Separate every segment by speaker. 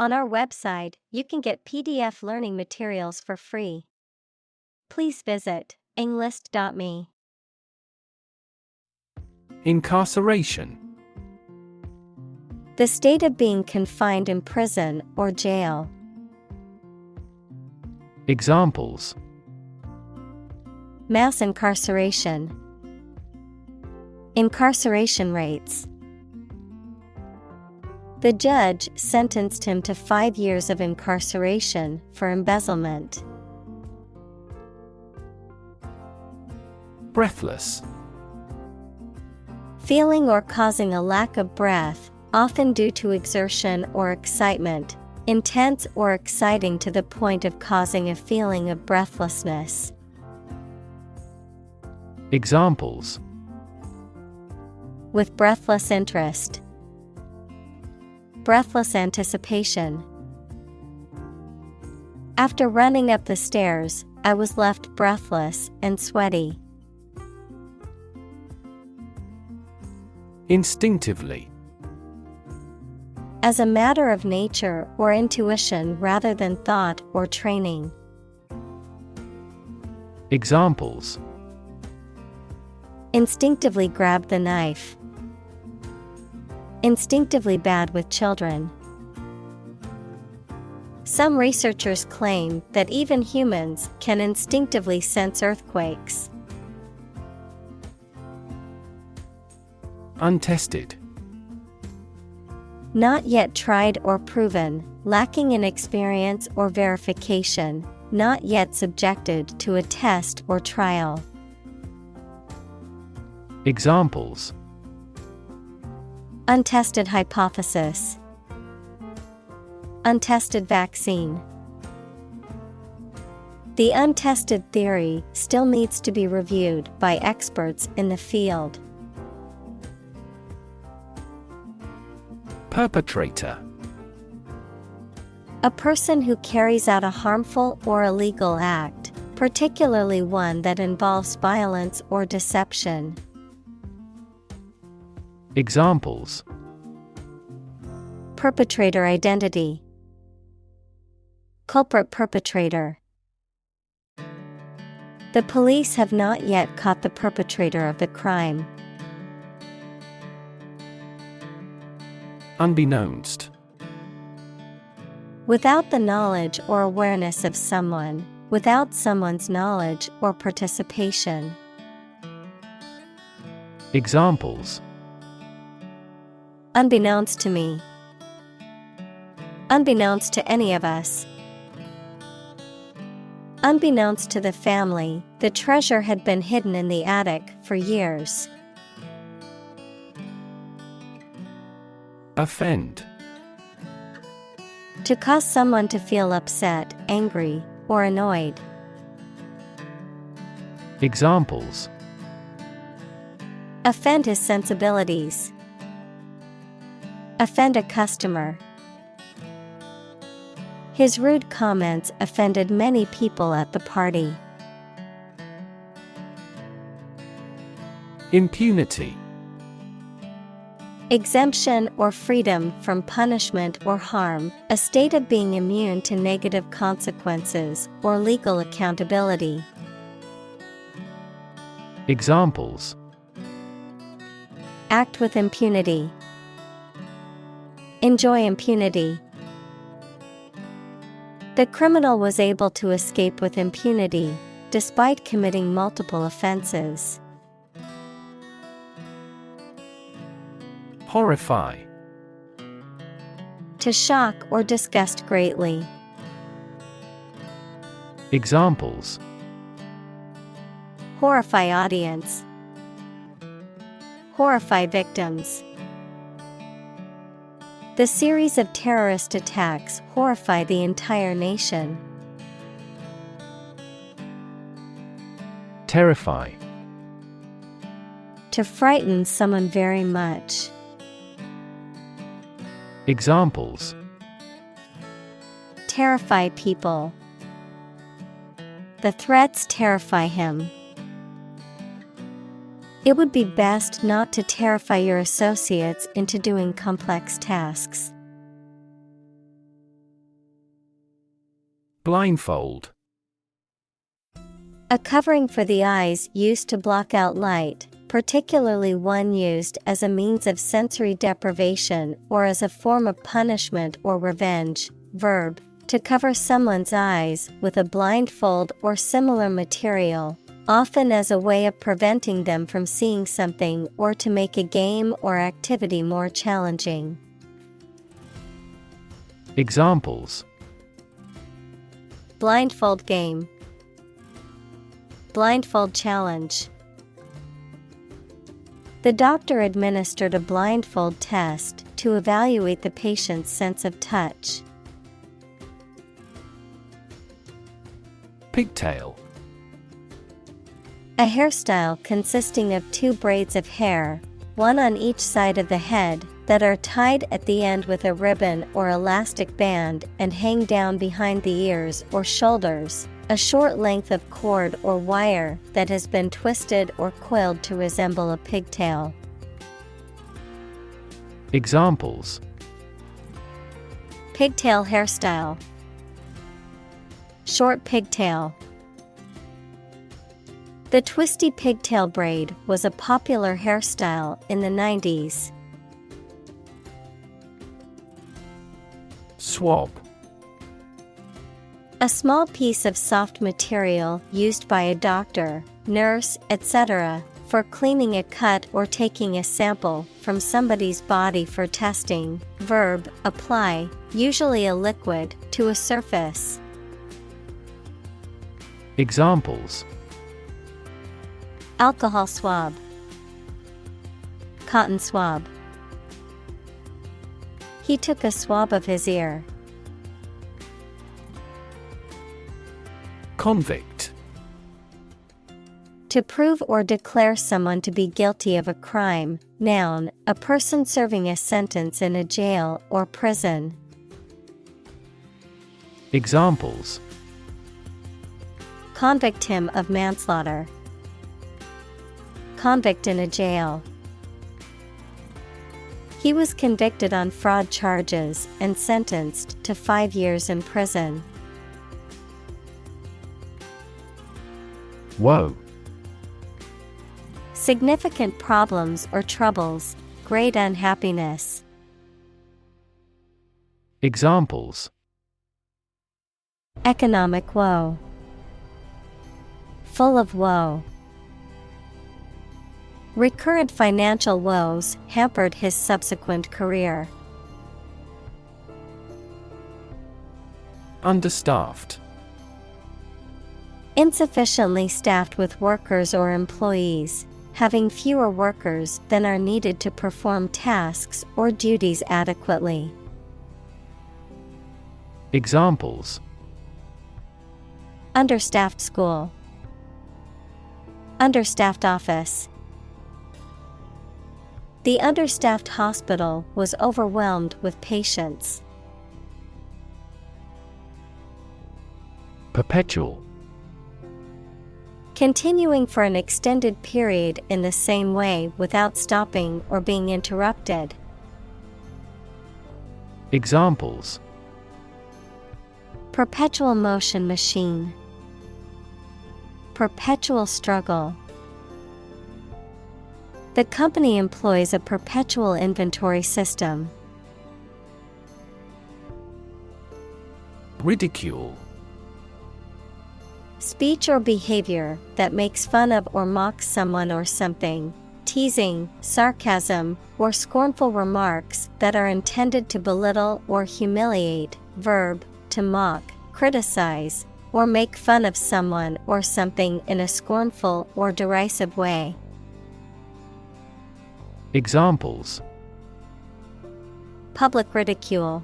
Speaker 1: On our website, you can get PDF learning materials for free. Please visit englist.me.
Speaker 2: Incarceration.
Speaker 1: The state of being confined in prison or jail.
Speaker 2: Examples:
Speaker 1: Mass incarceration. Incarceration rates. The judge sentenced him to 5 years of incarceration for embezzlement.
Speaker 2: Breathless.
Speaker 1: Feeling or causing a lack of breath, often due to exertion or excitement, intense or exciting to the point of causing a feeling of breathlessness.
Speaker 2: Examples:
Speaker 1: With breathless interest. Breathless anticipation. After running up the stairs, I was left breathless and sweaty.
Speaker 2: Instinctively.
Speaker 1: As a matter of nature or intuition rather than thought or training.
Speaker 2: Examples:
Speaker 1: Instinctively grab the knife. Instinctively bad with children. Some researchers claim that even humans can instinctively sense earthquakes.
Speaker 2: Untested.
Speaker 1: Not yet tried or proven, lacking in experience or verification, not yet subjected to a test or trial.
Speaker 2: Examples:
Speaker 1: Untested hypothesis. Untested vaccine. The untested theory still needs to be reviewed by experts in the field.
Speaker 2: Perpetrator.
Speaker 1: A person who carries out a harmful or illegal act, particularly one that involves violence or deception.
Speaker 2: Examples:
Speaker 1: Perpetrator identity. Culprit perpetrator. The police have not yet caught the perpetrator of the crime.
Speaker 2: Unbeknownst.
Speaker 1: Without the knowledge or awareness of someone, without someone's knowledge or participation.
Speaker 2: Examples:
Speaker 1: Unbeknownst to me. Unbeknownst to any of us. Unbeknownst to the family, the treasure had been hidden in the attic for years.
Speaker 2: Offend.
Speaker 1: To cause someone to feel upset, angry, or annoyed.
Speaker 2: Examples:
Speaker 1: Offend his sensibilities. Offend a customer. His rude comments offended many people at the party.
Speaker 2: Impunity.
Speaker 1: Exemption or freedom from punishment or harm, a state of being immune to negative consequences or legal accountability.
Speaker 2: Examples:
Speaker 1: Act with impunity. Enjoy impunity. The criminal was able to escape with impunity, despite committing multiple offenses.
Speaker 2: Horrify.
Speaker 1: To shock or disgust greatly.
Speaker 2: Examples:
Speaker 1: Horrify audience. Horrify victims. The series of terrorist attacks horrify the entire nation.
Speaker 2: Terrify.
Speaker 1: To frighten someone very much.
Speaker 2: Examples:
Speaker 1: Terrify people. The threats terrify him. It would be best not to terrify your associates into doing complex tasks.
Speaker 2: Blindfold.
Speaker 1: A covering for the eyes used to block out light, particularly one used as a means of sensory deprivation or as a form of punishment or revenge. Verb, to cover someone's eyes with a blindfold or similar material, often as a way of preventing them from seeing something or to make a game or activity more challenging.
Speaker 2: Examples:
Speaker 1: Blindfold game. Blindfold challenge. The doctor administered a blindfold test to evaluate the patient's sense of touch.
Speaker 2: Pigtail.
Speaker 1: A hairstyle consisting of two braids of hair, one on each side of the head, that are tied at the end with a ribbon or elastic band and hang down behind the ears or shoulders, a short length of cord or wire that has been twisted or coiled to resemble a pigtail.
Speaker 2: Examples:
Speaker 1: Pigtail hairstyle. Short pigtail. The twisty pigtail braid was a popular hairstyle in the 90s.
Speaker 2: Swab.
Speaker 1: A small piece of soft material used by a doctor, nurse, etc. for cleaning a cut or taking a sample from somebody's body for testing. Verb, apply, usually a liquid, to a surface.
Speaker 2: Examples:
Speaker 1: Alcohol swab. Cotton swab. He took a swab of his ear.
Speaker 2: Convict.
Speaker 1: To prove or declare someone to be guilty of a crime. Noun, a person serving a sentence in a jail or prison.
Speaker 2: Examples:
Speaker 1: Convict him of manslaughter. Convict in a jail. He was convicted on fraud charges and sentenced to 5 years in prison.
Speaker 2: Woe.
Speaker 1: Significant problems or troubles, great unhappiness.
Speaker 2: Examples:
Speaker 1: Economic woe. Full of woe. Recurrent financial woes hampered his subsequent career.
Speaker 2: Understaffed.
Speaker 1: Insufficiently staffed with workers or employees, having fewer workers than are needed to perform tasks or duties adequately.
Speaker 2: Examples:
Speaker 1: Understaffed school. Understaffed office. The understaffed hospital was overwhelmed with patients.
Speaker 2: Perpetual.
Speaker 1: Continuing for an extended period in the same way without stopping or being interrupted.
Speaker 2: Examples:
Speaker 1: Perpetual motion machine. Perpetual struggle. The company employs a perpetual inventory system.
Speaker 2: Ridicule.
Speaker 1: Speech or behavior that makes fun of or mocks someone or something. Teasing, sarcasm, or scornful remarks that are intended to belittle or humiliate. Verb, to mock, criticize, or make fun of someone or something in a scornful or derisive way.
Speaker 2: Examples:
Speaker 1: Public ridicule.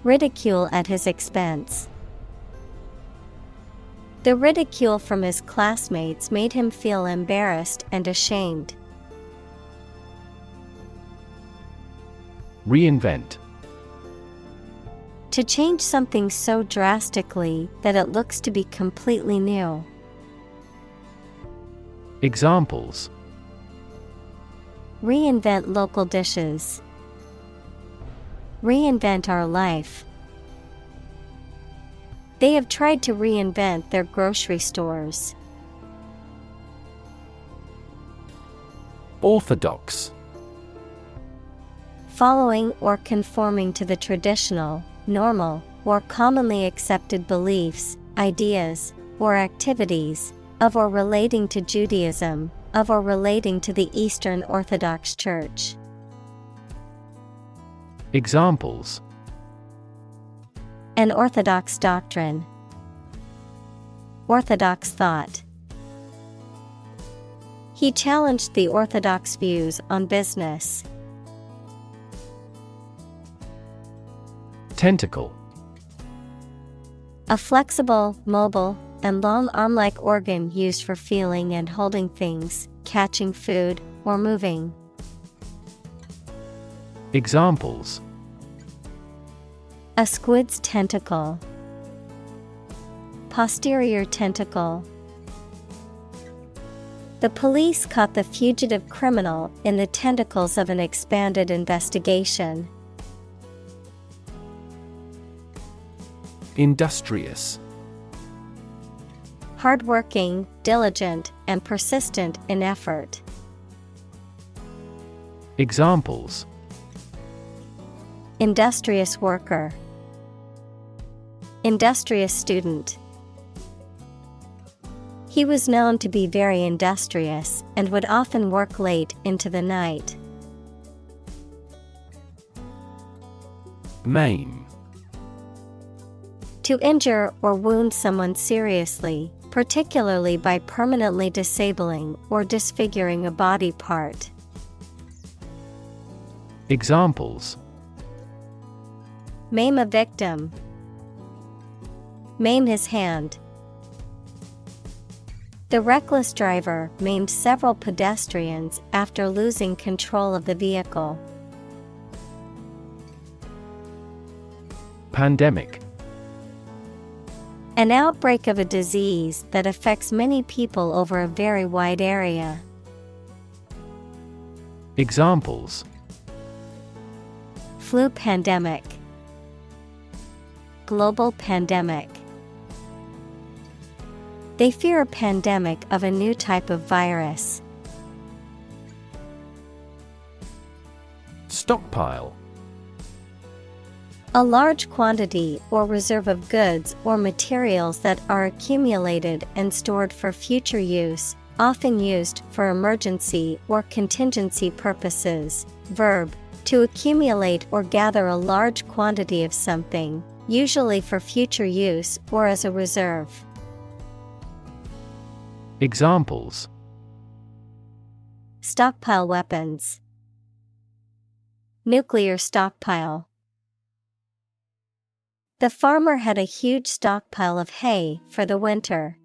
Speaker 1: Ridicule at his expense. The ridicule from his classmates made him feel embarrassed and ashamed.
Speaker 2: Reinvent.
Speaker 1: To change something so drastically that it looks to be completely new.
Speaker 2: Examples:
Speaker 1: Reinvent local dishes. Reinvent our life. They have tried to reinvent their grocery stores.
Speaker 2: Orthodox.
Speaker 1: Following or conforming to the traditional, normal, or commonly accepted beliefs, ideas, or activities of or relating to Judaism, of or relating to the Eastern Orthodox Church.
Speaker 2: Examples:
Speaker 1: An orthodox doctrine. Orthodox thought. He challenged the orthodox views on business.
Speaker 2: Tentacle.
Speaker 1: A flexible, mobile, and long arm-like organ used for feeling and holding things, catching food, or moving.
Speaker 2: Examples:
Speaker 1: A squid's tentacle. Posterior tentacle. The police caught the fugitive criminal in the tentacles of an expanded investigation.
Speaker 2: Industrious.
Speaker 1: Hardworking, diligent, and persistent in effort.
Speaker 2: Examples:
Speaker 1: Industrious worker. Industrious student. He was known to be very industrious and would often work late into the night.
Speaker 2: Maim.
Speaker 1: To injure or wound someone seriously, particularly by permanently disabling or disfiguring a body part.
Speaker 2: Examples:
Speaker 1: Maim a victim. Maim his hand. The reckless driver maimed several pedestrians after losing control of the vehicle.
Speaker 2: Pandemic.
Speaker 1: An outbreak of a disease that affects many people over a very wide area.
Speaker 2: Examples:
Speaker 1: Flu pandemic. Global pandemic. They fear a pandemic of a new type of virus.
Speaker 2: Stockpile.
Speaker 1: A large quantity or reserve of goods or materials that are accumulated and stored for future use, often used for emergency or contingency purposes. Verb: to accumulate or gather a large quantity of something, usually for future use or as a reserve.
Speaker 2: Examples:
Speaker 1: Stockpile weapons. Nuclear stockpile. The farmer had a huge stockpile of hay for the winter.